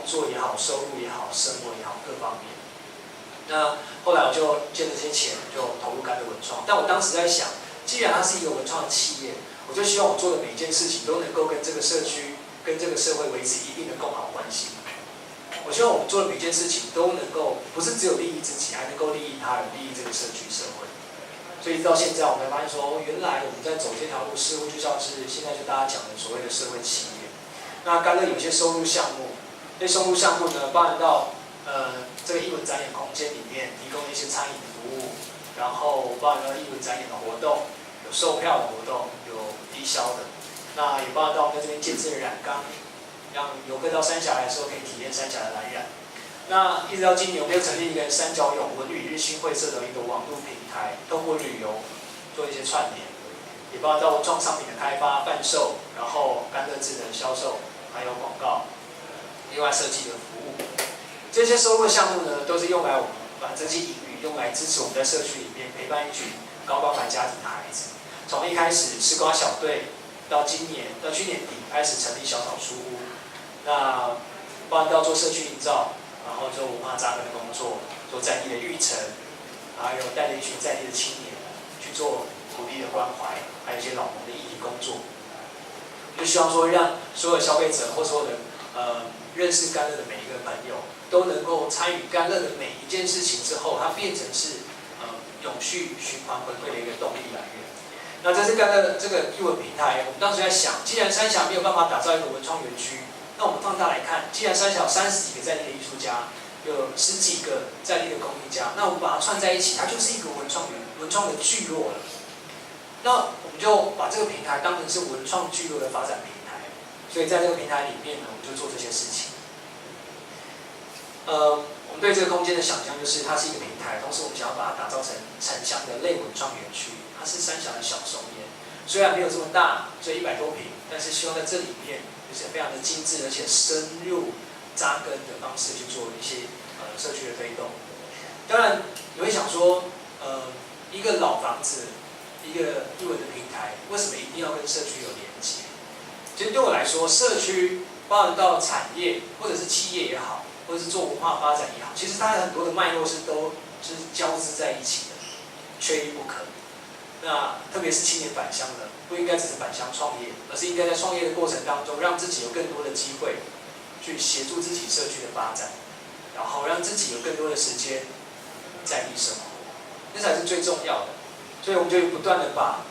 作也好、收入也好、生活也好各方面。那后来我就借了这些钱，就投入甘乐文创。但我当时在想，既然它是一个文创的企业，我就希望我做的每一件事情都能够跟这个社区、跟这个社会维持一定的共好关系。我希望我们做的每件事情都能够不是只有利益自己，还能够利益他人、利益这个社区社会。所以到现在，我们才发现说，原来我们在走这条路，似乎就像是现在就大家讲的所谓的社会企业。那甘乐有些收入项目，这收入项目呢，包含到这个艺文展演空间里面提供一些餐饮服务，然后包含到艺文展演的活动，有售票的活动，有低消的。那也包含到我们在这边建设染缸，让游客到三峡来的时候可以体验三峡的蓝染。那一直到今年，我们又成立一个三角涌文旅日新会社的一个网络平台，透过旅游做一些串联，也包含到文创商品的开发、贩售，然后甘乐智能销售，还有广告，另外设计的服务。这些收入的项目呢，都是用来我们把这些盈余用来支持我们在社区里面陪伴一群高关怀家庭的孩子。从一开始吃瓜小队，到去年底开始成立小草书屋，那包含到做社区营造，然后做文化扎根的工作，做在地的育成，还有带着一群在地的青年去做土地的关怀，还有一些老农的议题工作。就希望说，让所有消费者或所有的认识甘乐的每一个朋友，都能够参与甘乐的每一件事情之后，它变成是永续循环回馈的一个动力来源。那这是甘乐这个艺文平台，我们当时在想，既然三峡没有办法打造一个文创园区，那我们放大来看，既然三峡有30几个在地的艺术家，有10几个在地的工艺家，那我们把它串在一起，它就是一个文创的聚落了。那我们就把这个平台当成是文创聚落的发展平台，所以在这个平台里面呢，我们就做这些事情。我们对这个空间的想象就是它是一个平台，同时我们想要把它打造成城乡的类文创园区，它是三峡的小松烟，虽然没有这么大，所以100多坪，但是希望在这里面就是非常的精致，而且深入扎根的方式去做一些社区的推动。当然，你会想说，一个老房子，一个艺文的平台，为什么一定要跟社区有连接？其实对我来说，社区包含到产业或者是企业也好，或者是做文化发展也好，其实它很多的脉络都是交织在一起的，缺一不可。那特别是青年返乡的，不应该只是返乡创业，而是应该在创业的过程当中，让自己有更多的机会去协助自己社区的发展，然后让自己有更多的时间在地生活，那才是最重要的。所以我们就不断的把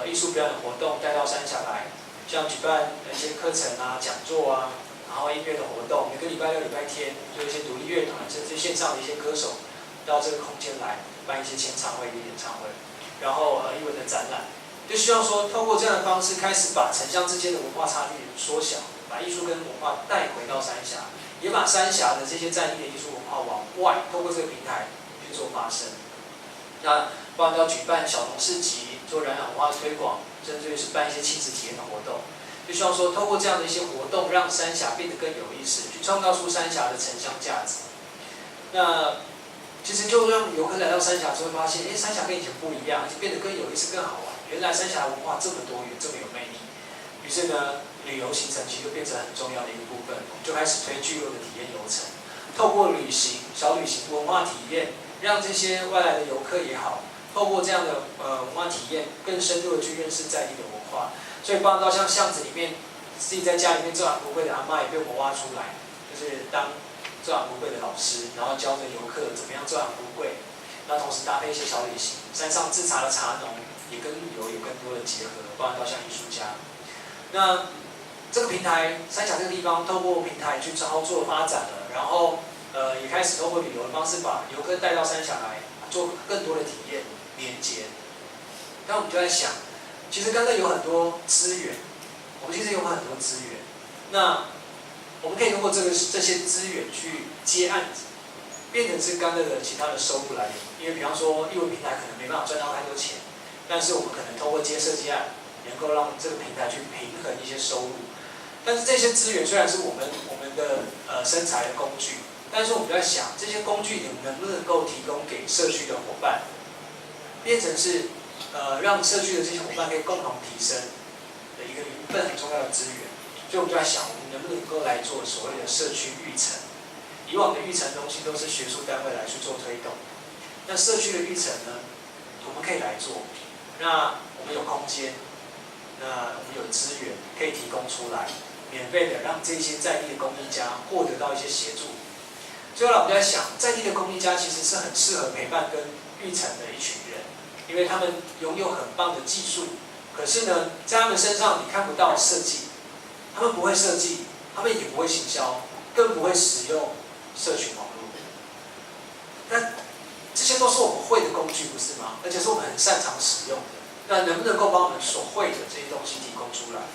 艺术表演的活动带到三峡来，像举办一些课程啊、讲座啊，然后音乐的活动，每个礼拜6、礼拜天，就一些独立乐团甚至线上的一些歌手到这个空间来办一些签唱会、演唱会，然后艺文的展览，就希望说透过这样的方式开始把城乡之间的文化差距缩小，把艺术跟文化带回到三峡，也把三峡的这些在地的艺术文化往外透过这个平台去做发声。那包含到举办小农市集、做染染文化的推广，甚至是办一些亲子体验的活动，就希望说透过这样的一些活动，让三峡变得更有意思，去创造出三峡的城乡价值。那其实就让游客来到三峡之后，发现，三峡跟以前不一样，而且变得更有意思、更好玩。原来三峡文化这么多元，这么有魅力。于是呢，旅游行程其实就变成很重要的一个部分，我们就开始推聚落的体验游程，透过旅行、小旅行、文化体验，让这些外来的游客也好，透过这样的文化体验，更深入的去认识在地的文化。所以包括到像巷子里面，自己在家里面做昂不贵的阿嬷也被我们挖出来，就是当做昂不贵的老师，然后教着游客怎么样做昂不贵，那同时搭配一些小旅行，山上制茶的茶农也跟旅游有更多的结合，包含到像艺术家。那这个平台，三峡这个地方，透过平台去操作发展了，然后也开始透过旅游的方式把游客带到三峡来，做更多的体验连接。那我们就在想，其实甘乐有很多资源，我们其实有很多资源，那我们可以通过这些资源去接案子，变成是甘乐的其他的收入来源。因为比方说艺文平台可能没办法赚到太多钱，但是我们可能透过接设计案，能够让这个平台去平衡一些收入。但是这些资源虽然是我们的生财的工具，但是我们在想，这些工具能不能够提供给社区的伙伴，变成是让社区的这些伙伴可以共同提升的一份很重要的资源。所以我们就在想，我们能不能够来做所谓的社区育成。以往的育成东西都是学术单位来去做推动，那社区的育成呢，我们可以来做。那我们有空间，那我们有资源可以提供出来，免费的让这些在地的公益家获得到一些协助。所以我们在想，在地的公益家其实是很适合陪伴跟育成的一群人，因为他们拥有很棒的技术，可是呢，在他们身上你看不到设计，他们不会设计，他们也不会行销，更不会使用社群网络。那这些都是我们会的工具，不是吗？而且是我们很擅长使用的。那能不能够把我们所会的这些东西提供出来？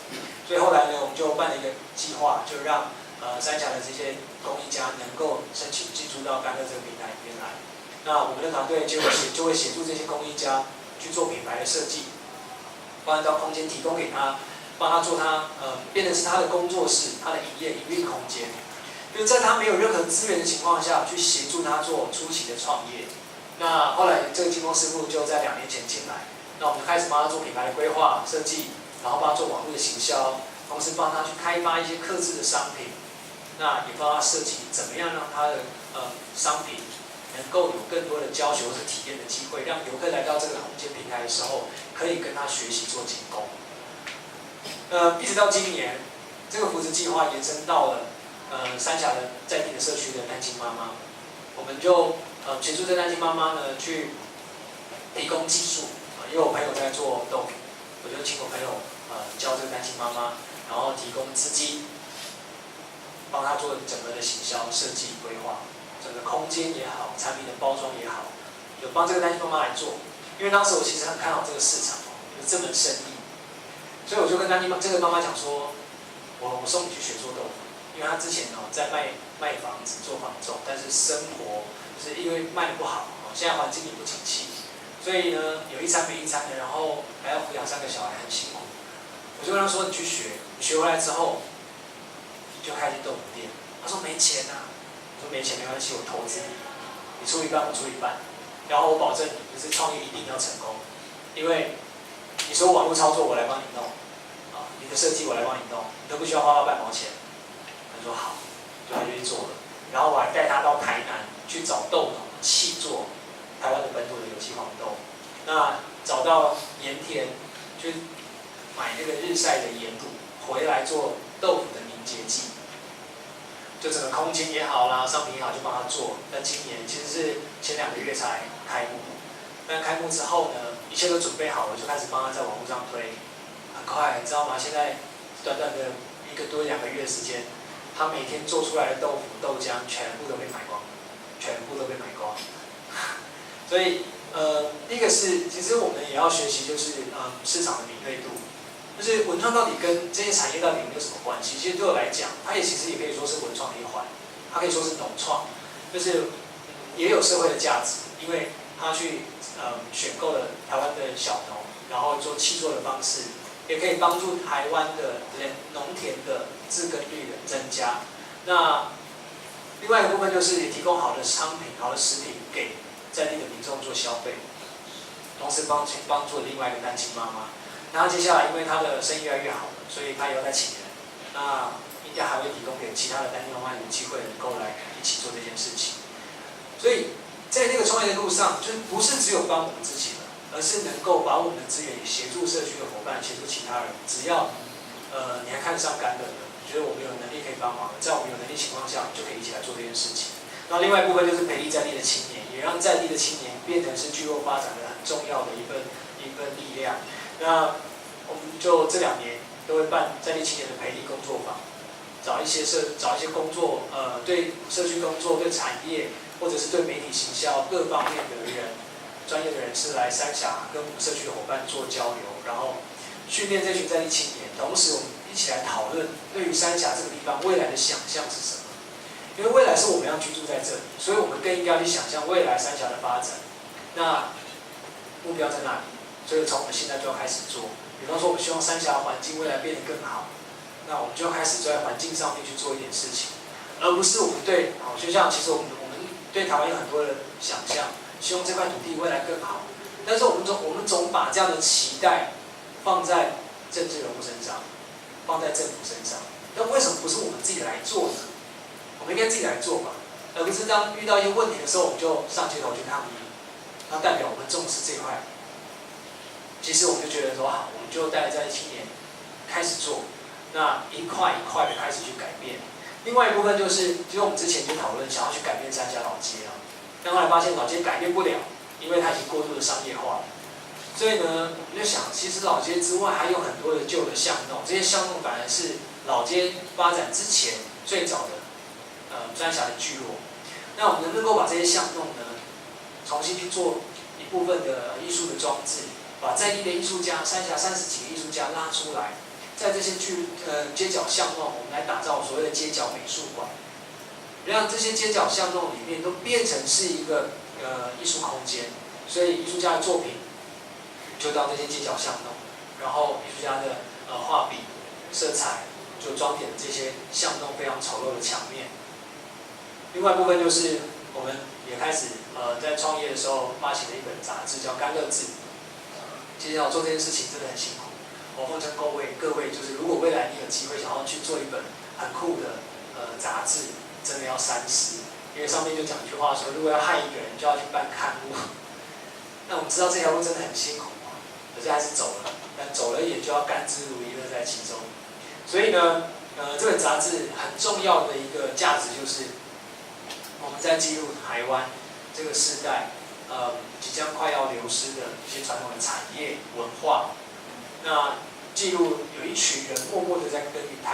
所以后来呢，我们就办了一个计划，就让三峡的这些公益家能够申请进驻到甘乐这个平台里面来。那我们的团队就会协助这些公益家去做品牌的设计，包含到空间提供给他，帮他做变成是他的工作室，他的营运空间。就是在他没有任何资源的情况下，去协助他做初期的创业。那后来这个金工师傅就在2年前进来，那我们开始帮他做品牌的规划设计，然后帮他做网络的行销，同时帮他去开发一些客制的商品，那也帮他设计怎么样让他的商品能够有更多的教学或者体验的机会，让游客来到这个空间平台的时候，可以跟他学习做精工。一直到今年，这个扶持计划延伸到了三峡的在地的社区的单亲妈妈，我们就协助这单亲妈妈呢去提供技术，因为我朋友在做豆腐，我就请我朋友教这个单亲妈妈，然后提供资金，帮她做整个的行销设计规划，整个空间也好，产品的包装也好，就帮这个单亲妈妈来做。因为当时我其实很看好这个市场，有这门生意，所以我就跟这个妈妈讲说，我送你去学做豆腐。因为他之前在卖房子做房仲，但是生活就是因为卖的不好，现在环境也不景气，所以呢有一餐没一餐的，然后还要抚养3个小孩，很辛苦。我就跟他说：“你去学，你学回来之后，你就开一间豆腐店。”他说：“没钱啊。”我说：“没钱没关系，我投资你，你出一半，我出一半，然后我保证你就是创业一定要成功，因为你说网络操作我来帮你弄，你的设计我来帮你弄，你都不需要花到半毛钱。”他说好，就他就去做了。然后我还带他到台南去找豆农契作台湾的本土的有机黄豆。那找到盐田，去买那个日晒的盐土，回来做豆腐的凝结剂。就整个空间也好啦，商品也好，就帮他做。但今年其实是前2个月才开幕，但开幕之后呢，一切都准备好了，就开始帮他在网络上推。很快，你知道吗？现在短短的1个多2个月的时间。他每天做出来的豆腐、豆浆全部都被买光，全部都被买光。所以，第一个是，其实我们也要学习，就是市场的敏锐度，就是文创到底跟这些产业到底有没有什么关系？其实对我来讲，它其实也可以说是文创的一环，它可以说是农创，就是也有社会的价值，因为它去选购了台湾的小农，然后做契作的方式。也可以帮助台湾的农田的自耕率的增加。那另外一个部分就是也提供好的商品、好的食品给在地的民众做消费，同时帮助另外一个单亲妈妈。那接下来因为她的生意越来越好了，所以她也要再请人。那应该还会提供给其他的单亲妈妈有机会能够来一起做这件事情。所以在这个创业的路上，就是不是只有帮我们自己了。而是能够把我们的资源也协助社区的伙伴，协助其他人。只要你还看得上甘乐的，你觉得我们有能力可以帮忙的，在我们有能力情况下，我们就可以一起来做这件事情。那另外一部分就是培力在地的青年，也让在地的青年变成是聚落发展的很重要的一份力量。那我们就这2年都会办在地青年的培力工作坊，找一些工作，对社区工作、对产业或者是对媒体行销各方面的人。专业的人士来三峡跟我们社区的伙伴做交流，然后训练这群在地青年，同时我们一起来讨论对于三峡这个地方未来的想象是什么。因为未来是我们要居住在这里，所以我们更应该去想象未来三峡的发展。那目标在哪里？所以从我们现在就要开始做。比方说，我们希望三峡环境未来变得更好，那我们就要开始在环境上面去做一点事情，而不是我们就像其实我们对台湾有很多的想象。希望这块土地未来更好，但是我们总把这样的期待放在政治人物身上，放在政府身上。那为什么不是我们自己来做呢？我们应该自己来做吧。而不是当遇到一些问题的时候，我们就上街头去抗议，那代表我们重视这一块。其实我们就觉得说，好，我们就带着在青年开始做，那一块一块的开始去改变。另外一部分就是，其实我们之前就讨论想要去改变三峡老街啊，但后来发现老街改变不了，因为它已经过度的商业化了。所以呢，我们就想，其实老街之外还有很多的旧的巷弄，这些巷弄反而是老街发展之前最早的三峡的聚落。那我们能不能够把这些巷弄呢，重新去做一部分的艺术的装置，把在地的艺术家，三峡30几个艺术家拉出来，在这些街角巷弄，我们来打造所谓的街角美术馆，让这些街角巷弄里面都变成是一个艺术空间。所以艺术家的作品就到这些街角巷弄，然后艺术家的画笔、色彩就装点这些巷弄非常丑陋的墙面。另外一部分就是我们也开始在创业的时候发行了一本杂志，叫《甘乐志》。其实要做这件事情真的很辛苦。我奉劝各位，就是如果未来你有机会想要去做一本很酷的杂志，真的要三思，因为上面就讲一句话说，如果要害一个人，就要去办刊物。那我们知道这条路真的很辛苦啊，可是还是走了，但走了也就要甘之如饴，乐在其中。所以呢，这本杂志很重要的一个价值就是，我们在记录台湾这个世代，即将快要流失的一些传统的产业文化。那记录有一群人默默的在耕耘台湾。